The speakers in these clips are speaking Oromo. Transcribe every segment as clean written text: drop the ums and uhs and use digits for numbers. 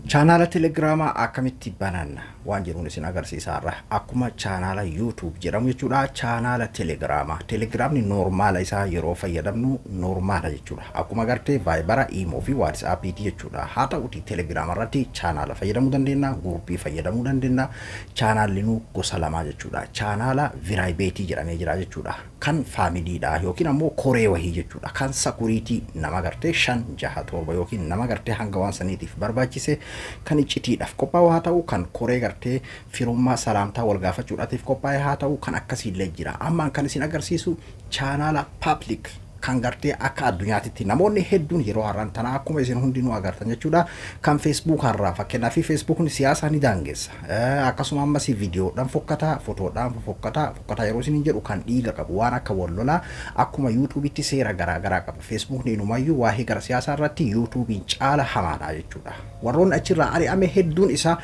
chaanala telegrama akkamitti bananna waan jedhuun isin agarsiisaarra akkuma chaanala YouTube jedhamu jechuudha chaanala telegramni normaala isaa yeroo fayyadamnu normaala jechuudha akkuma gartee Viber imo fi WhatsApp jechuudha haa ta'uti telegram irratti chaanala fayyadamuu dandeenya groupii fayyadamuu dandeenya chaanalli nu gosa lama jechuudha chaanala viraayibeetii jedhamee jira jechuudha kan faamiliidha yookiin ammoo koree wahii jechuudha kan security nama gartee 5 6 7 yookiin nama gartee hanga waan saniitiif barbaachise kan iccitiidhaaf qophaa'u haa ta'u kan koree gartee firummaa salaamtaa wal gaafachuudhaatiif qophaa'e haa ta'u kan akkasiillee jira amma kan isin agarsiisu chaanala public kan gartee akka addunyaatti namoonni hedduun yeroo har'aan tana akkuma isin hundinuu agartan jechuudha kan Facebook har'aa fakkeenyaaf Facebook siyaasa ni daangeessa akkasuma ammas viidiyoodhaan fokkata fotoodhaan fokkata yeroo isin jedhu kan dhiiga qabu waan akka wallolaa akkuma YouTube'itti seera garaa qaba Facebook ni inumayyuu waa'ee gara siyaasaa irratti YouTube'iin caala hamaadha jechuudha warroon achirraa ari'ame hedduun isaa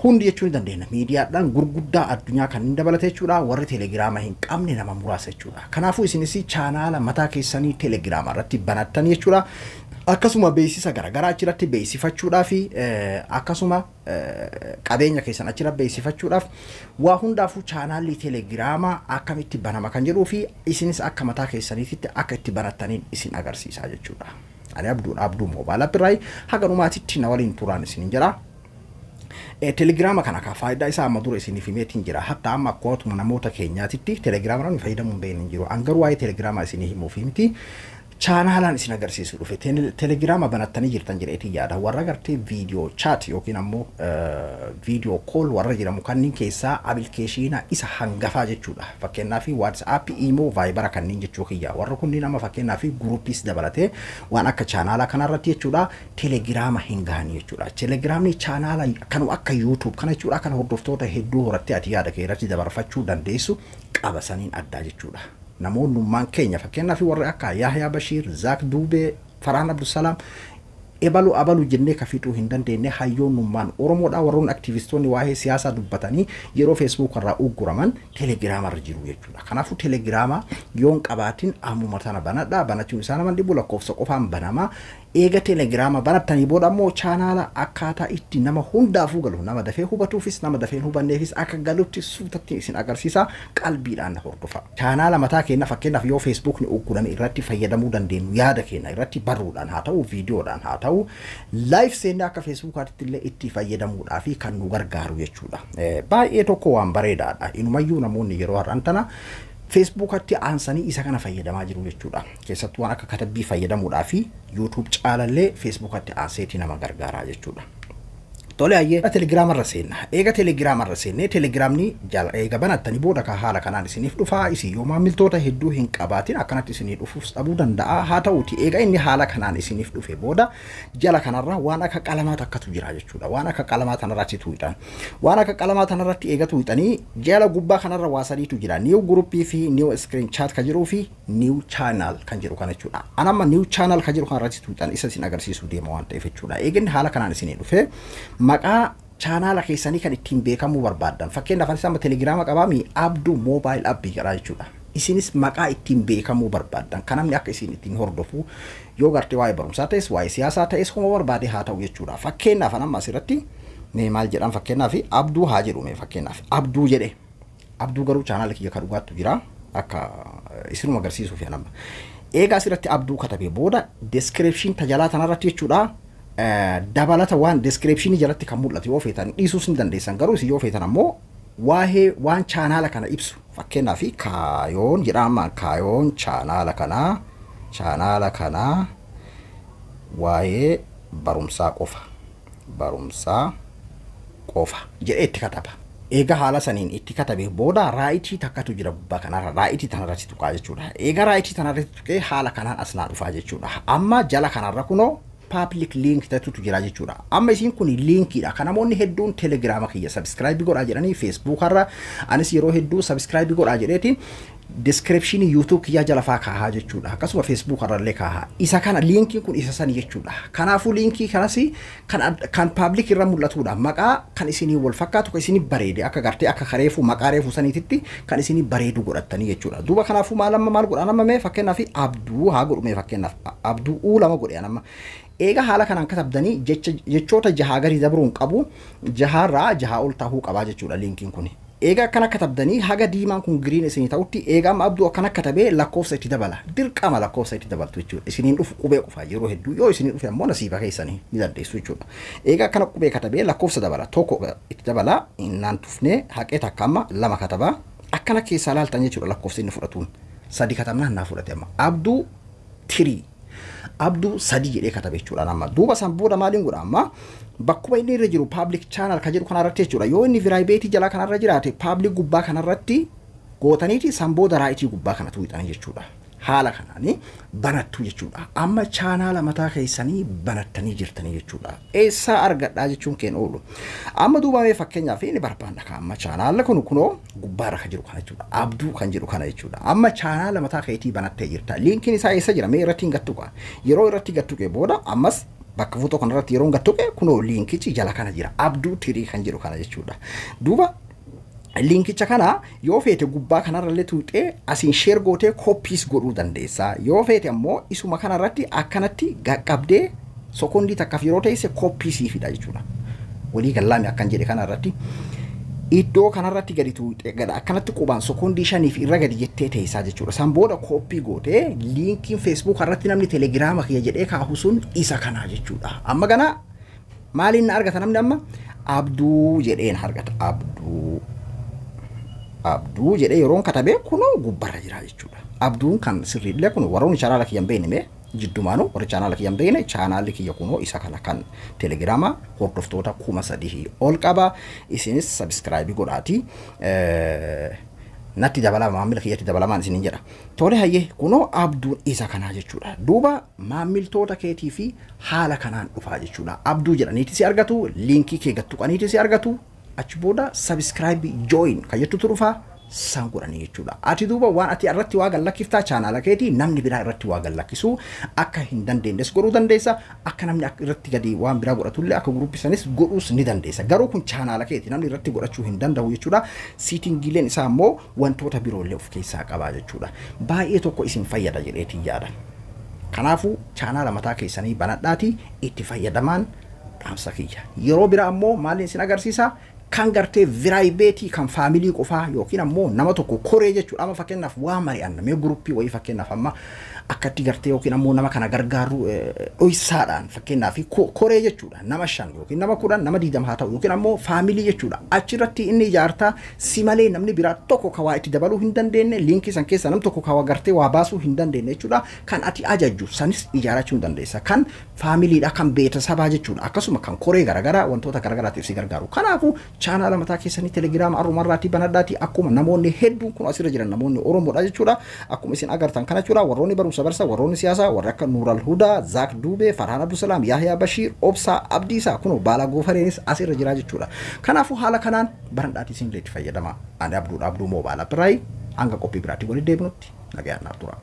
hundi jechuun dandeenya miidiyaadhaan gurguddaa addunyaa kan hin dabalate jechuudha warri telegrama hin qabne nama muraasa jechuudha kanaafuu isinis chaanala mataa keessanii telegrama irratti banattan jechuudha akkasuma beeksisa garaa achirratti beeksifachuudhaa fi akkasuma qabeenya keessan achirratti beeksifachuudhaaf waa hundaafuu chaanalli telegrama akkamitti banama kan jedhuu fi isinis akka mataa keessaniitti akka itti banattaniin isin agarsiisaa jechuudha ani abduu mobile app irraa haga dhumaatitti na waliin turaan isin jira telegrama kana ka faayidaa isaa amma dura isin himeetiin jira hatta amma akkuma namoota keenyaatitti telegrama irraa fayyadamuun beeyin jiru angaruu waa'ee telegrama isin himuuf miti chaanalaan isin agarsiisu dhufe telegrama banattanii jirtan jedheetii yaada warra gartee video chat yookiin ammoo video call warra jedhamu kanneen keessaa application isa hangafaa jechuudha fakkeenyaaf WhatsApp imo Viber kanneen jechuu kiyya warra kunniin amma fakkeenyaaf groupies dabalatee waan akka chaanala kanarratti jechuudha telegrama hin gaanii jechuudha telegramni chaanala kan akka YouTube kana jechuudha kan hordoftoota hedduu horatti ati yaada keerratti dabarfachuu dandeessu qabasaniin adda jechuudha namoonnummaan keenya fakkeenyaaf warra akka Yahya Bashir Zak Dube Farhan Abdussalam abalu jennee kafituu hin dandeenye hayyoonnummaan Oromoodhaa warroon aktivistoonni waa'ee siyaasaa dubbatanii yeroo Facebook irraa ugguraman telegrama irra jiru jechuudha kanaafuu telegrama yoon qabaatin amuma tana banachuun isaa nama dhibu lakkoofsa qofaan banama eega telegrama banattanii booda ammoo chaanala akkaataa itti nama hundaafuu galu nama dafee hubatuufis nama dafee hubanneefis akka galutti suutatti isin agarsiisa qalbiidhaan hordofa chaanala mataa keenya fakkeenyaaf yoo Facebook ni uggurame irratti fayyadamuu dandeenyu yaada keenya irratti barruudhaan haa ta'u viidiyoodhaan haa ta'u live seenaa akka Facebook illee itti fayyadamuudhaa fi kan nu gargaaru jechuudha baay'ee tokko waan bareedaadha inumayyuu namoonni yeroo har'aan tana Facebook atti aansanii isa kana fayyadamaa jiru jechuudha keessattuu waan akka katabbii fayyadamuudhaa fi YouTube caalallee Facebook atti aanseeti nama gargaaraa jechuudha tole ayyee telegrama irra seenna eega telegrama irra seenne telegramni eega banattanii booda ka haala kanaan isiniif dhufaa isin yoo maamiltoota hedduu hin qabaatin akkanatti isiniif dhufuus dhabuu danda'a haa ta'uti eega inni haala kanaan isiniif dhufe booda jala kanarra waan akka qalamaa takkatu jira jechuudha waan akka qalamaa tanarratti tuuxan waan akka qalamaa tanarratti eega tuuxanii jala gubbaa kanarra waasadiitu jira new groupii fi new screen chat ka jiruu fi new channel kan jiru kana jechuudha anamma new channel ka jiru kanarratti tuuxan isa isin agarsiisuu deema waan ta'eef jechuudha eega inni haala kanaan isiniif dhufe maqaa chaanala keessanii kan ittiin beekamuu barbaadan fakkeenyaaf anis amma telegrama qabaami abduu mobile app jedha jechuudha isinis maqaa ittiin beekamuu barbaadan kan namni akka isin ittiin hordofu yoo gartee waa'ee barumsaa ta'es waa'ee siyaasaa ta'es homaa barbaade haa ta'u jechuudha fakkeenyaaf amma asirratti maal jedhan fakkeenyaaf abduu haa jedhume fakkeenyaaf abduu jedhe abduu garuu chaanala kiyya ka dhugaattu jira akka isinuma agarsiisuuf yanama eega asirratti abduu katabee booda description tajalaa tanarratti jechuudha dabalata waan description jalatti kan mul'atu yoo feetan dhiisuus ni dandeessan garuu yoo feetan ammoo waa'ee waan chaanala kana ibsu fakkeenyaaf kaayoon jedhama kaayoon chaanala kana waa'ee barumsaa qofa jedhee itti kataba eega haala saniin itti katabe booda raayitii takkatu jira gubbaa kanarra raayitii tanarratti tuqaa jechuudha eega raayitii tanarratti tuqee haala kanaan asnaa dhufaa jechuudha amma jala kanarra kunoo public link tatutu jira jechuudha amma isin kun linkiidha kan namoonni hedduun telegrama kiyya subscribe godhaa jedhanii Facebook irra anis yeroo hedduu subscribe godhaa jedheetiin description YouTube kiyya jala faa kaahaa jechuudha akkasuma Facebook irra illee kaahaa isa kana linkiin kun isa san jechuudha kanaafuu linkii kanas kan public irra mul'atuudha maqaa kan isinii wal fakkaatu kan isinii bareede akka gartee akka kareefu maqaa reefu saniititti kan isinii bareedu godhattanii jechuudha duuba kanaafuu maal godhaan amma mee fakkeenyaaf abduu haa godhume fakkeenyaaf abduu lama godhe amma eega haala kanaan katabdanii jechoota jahaa gadi dabruun qabu jaharraa jahaa ol tahuu qabaa jechuudha linkiin kun eega akkana katabdanii haga diimaan kun green isinii ta'utti eega amma abduu akkana katabee lakkoofsa itti dabala dirqama lakkoofsa itti dabaltu jechuudha isiniin dhufu qubee qofaa yeroo hedduu yoo isinii dhufe ammoo nasiiba keessanii ni dandeessu jechuudha eega akkana qubee katabee lakkoofsa dabala tokko itti dabala innaan tufnee haqee takka amma lama katabaa akkana keessaa laaltan jechuudha lakkoofsa inni fudhatuun sadi katabnaan naa fudhate amma abduu tirii abduu sadi jedhee katabe jechuudha amma duuba san booda maaliin godha amma bakkuma inni irra jiru public channel ka jedhu kanarratti jechuudha yoo inni private jala kanarra jiraate public gubbaa kanarratti gootaniiti san booda raayitii gubbaa kanatu hixanii jechuudha haala kanaani banattu jechuudha amma chaanala mataa keessanii banattanii jirtanii jechuudha eessa argadhaa jechuun keen oolu amma duuba mee fakkeenyaaf inni barbaanna ka amma chaanala kuno gubbaarra ka jiru kana jechuudha abduu kan jedhu kana jechuudha amma chaanala mataa keetii banattee jirta linkiin isaa eessa jira mee irratti gattuqa yeroo irratti gattuqe booda ammas bakka footoo kanarratti yeroo gattuqe kuno linkichi jala kana jira abduu tirii kan jedhu kana jechuudha duuba linkicha kana yoo feete gubbaa kanarra tuuxee asiin share gootee copies godhuu dandeessa yoo feete ammoo isuma kanarratti akkanatti qabdee sekondii takkaaf yeroo teesse copies fida jechuudha walii gallaame akkan jedhe kanarratti iddoo kanarratti gadi tuuxee gada akkanatti qubaan sekondii 5 irra gadi jettee teessaa jechuudha san booda copy gootee linkiin Facebook irratti namni telegram kiyya jedhee kaahu sun isa kana jechuudha amma gana maaliin argata namni amma abduu jedheen argata abduu jedhee yeroon katabe kuno gubbarra jira jechuudha abduun kan sirriilee kun warroon chaanala kiyyan beekne jiddumaanu warra chaanala kiyyan beekne chaanalli kiyya kuno isa kana kan telegrama hordoftoota 3,000 ol qaba isinis subscribe godhaati natti dabala maamila kiyyatti dabalamaan isinin jedha tole hayyee kuno abduun isa kana jechuudha duuba maamiltoota keetii fi haala kanaan dhufaa jechuudha abduu jedhaniiti si argatu linkii kee gattuqaniiti si argatu achi booda subscribe join kayyattu turufa san godhanii jechuudha ati duuba waan ati irratti waa gallakkiftaa chaanala keetii namni biraa irratti waa gallakkisu akka hin dandeenyes godhuu dandeessa akka namni irratti gadi waan biraa godhatullee akka guruppisanis godhuus ni dandeessa garuu kun chaanala keetii namni irratti godhachuu hin danda'u jechuudha siitingiileen isaa ammoo wantoota biroollee of keessaa qaba jechuudha baay'ee tokko isin fayyada jedheetii yaada kanaafuu chaanala mataa keessanii banadhaati itti fayyadamaan dhaamsa kiyya yeroo biraa ammoo maaliin isin agarsiisa kan gartee private kan family qofaa yookiin ammoo nama tokko koree jechuudha amma fakkeenyaaf waa mari'anna mee gruppii wayii fakkeenyaaf amma akkatti gartee yookiin ammoo nama kana gargaaru dhoysaadhaan fakkeenyaaf koree jechuudha nama 5 yookiin nama 10 nama 20 haa ta'u yookiin ammoo family jechuudha achirratti inni ijaartaa si malee namni biraa tokko ka waa itti dabaluu hin dandeenye linkii san keessa nam tokko ka waa gartee waa baasuu hin dandeenye jechuudha kan ati ajajju sanis ijaarachuu hin dandeessa kan family dha kan beetasabaa jechuudha akkasuma kan koree garagara wantoota garagaraatiif si gargaaru kanaafuu chaanala mataa keessanii telegram arrumarraati banadhaati akkuma namoonni hedduun kun asirra jiran namoonni oromoodha jechuudha akkuma isin agartan kana jechuudha warroonni barumsa barsa warroonni siyaasa warra akka Nuural Hudaa Zaak Duubee Farhaan Abdusalaam Yahyaa Bashiir Obsaa Abdiisaa kun baala goofareenis asirra jira jechuudha kanaafuu haala kanaan banadhaati isin leetti fayyadama ani abduu moobaala biraa hanga qophii biraatti walitti deebinutti nagayaan naaf tura